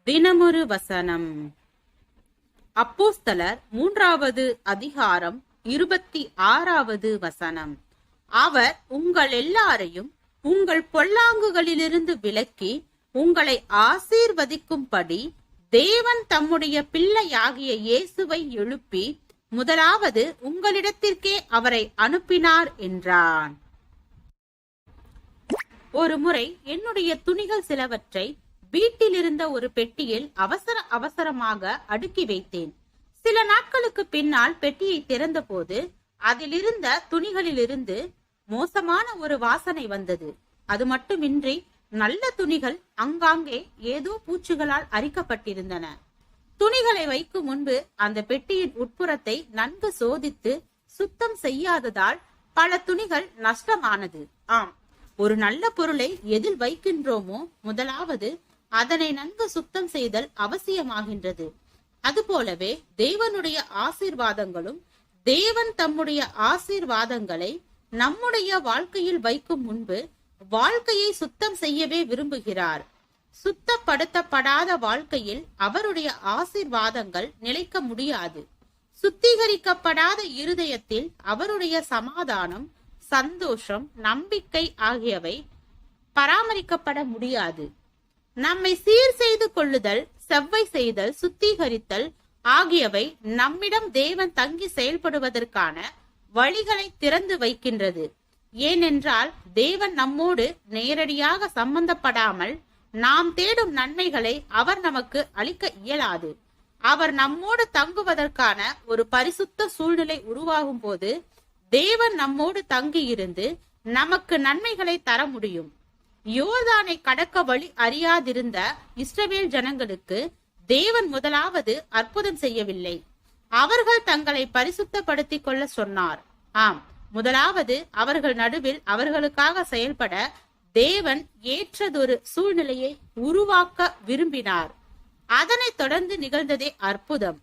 தினமொரு வசனம். அப்போஸ்தலர் 3வது அதிகாரம் 26வது வசனம். அவர் உங்கள் எல்லாரையும் உங்கள் பொல்லாங்குகளிலிருந்து விலக்கி உங்களை ஆசீர்வதிக்கும்படி தேவன் தம்முடைய பிள்ளையாகிய இயேசுவை எழுப்பி முதலாவது உங்களிடத்திற்கே அவரை அனுப்பினார் என்றான். ஒரு முறை என்னுடைய துணிகள் சிலவற்றை வீட்டில் இருந்த ஒரு பெட்டியில் அவசரமாக அடுக்கி வைத்தேன். சில நாட்களுக்கு பின்னால் பெட்டியை திறந்த போது அதிலிருந்த துணிகளிலிருந்து மோசமான ஒரு வாசனை வந்தது. அது மட்டுமின்றி நல்ல துணிகள் அங்காங்கே ஏதோ பூச்சிகளால் அரிக்கப்பட்டிருந்தன. துணிகளை வைக்கும் முன்பு அந்த பெட்டியின் உட்புறத்தை நன்கு சோதித்து சுத்தம் செய்யாததால் பல துணிகள் நஷ்டமானது. ஆம், ஒரு நல்ல பொருளை எதில் வைக்கின்றோமோ முதலாவது அதனை நன்கு சுத்தம் செய்தல் அவசியமாகின்றது. அதுபோலவே தேவனுடைய ஆசீர்வாதங்களும், தேவன் தம்முடைய ஆசீர்வாதங்களை நம்முடைய வாழ்க்கையில் வைக்கும் முன்பு வாழ்க்கையை சுத்தம் செய்யவே விரும்புகிறார். சுத்தப்படுத்தப்படாத வாழ்க்கையில் அவருடைய ஆசீர்வாதங்கள் நிலைக்க முடியாது. சுத்திகரிக்கப்படாத இருதயத்தில் அவருடைய சமாதானம், சந்தோஷம், நம்பிக்கை ஆகியவை பராமரிக்கப்பட முடியாது. நம்மை சீர் செய்து கொள்ளுதல், செவ்வை செய்தல், சுத்திகரித்தல் ஆகியவை நம்மிடம் தேவன் தங்கி செயல்படுவதற்கான வழிகளை திறந்து வைக்கின்றது. ஏனென்றால் தேவன் நம்மோடு நேரடியாக சம்பந்தப்படாமல் நாம் தேடும் நன்மைகளை அவர் நமக்கு அளிக்க இயலாது. அவர் நம்மோடு தங்குவதற்கான ஒரு பரிசுத்த சூழ்நிலை உருவாகும் போது தேவன் நம்மோடு தங்கி இருந்து நமக்கு நன்மைகளை தர முடியும். யோர்தானை கடக்க வழி அறியாதிருந்த இஸ்ரவேல் ஜனங்களுக்கு தேவன் முதலாவது அற்புதம் செய்யவில்லை, அவர்கள் தங்களை பரிசுத்தப்படுத்திக் கொள்ள சொன்னார். ஆம், முதலாவது அவர்கள் நடுவில் அவர்களுக்காக செயல்பட தேவன் ஏற்றதொரு சூழ்நிலையை உருவாக்க விரும்பினார். அதனைத் தொடர்ந்து நிகழ்ந்ததே அற்புதம்.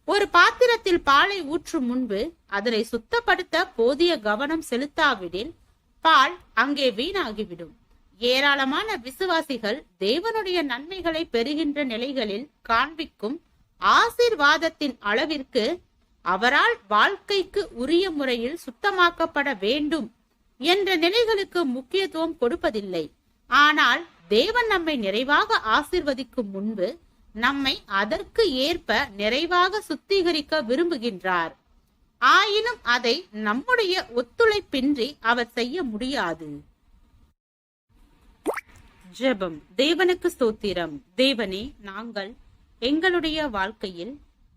ஒரு பாத்திரத்தில் பாலை ஊற்றும் முன்பு அதனை சுத்தப்படுத்த போதிய கவனம் செலுத்தாவிடில் பால் அங்கே வீணாகிவிடும். ஏராளமான விசுவாசிகள் தேவனுடைய நன்மைகளை பெறுகின்ற நிலைகளில் காண்பிக்கும் ஆசீர்வாதத்தின் அளவிற்கு அவரால் வாழ்க்கைக்கு உரிய முறையில் சுத்தமாக்கப்பட வேண்டும் என்ற நிலைகளுக்கு முக்கியத்துவம் கொடுப்பதில்லை. ஆனால் தேவன் நம்மை நிறைவாக ஆசீர்வதிக்கும் முன்பு நம்மை அதற்கு ஏற்ப நிறைவாக சுத்திகரிக்க விரும்புகின்றார். ஆயினும் அதை நம்முடைய ஒத்துழைப்பின்றி அவர் செய்ய முடியாது. ஜெபம். தேவனுக்கு ஸ்தோத்திரம். தேவனே, நாங்கள் எங்களுடைய வாழ்க்கையில்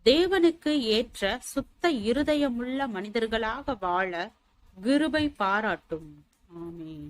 தேவனுக்கு ஏற்ற சுத்த இருதயமுள்ள மனிதர்களாக வாழ கிருபை பாராட்டும். ஆமென்.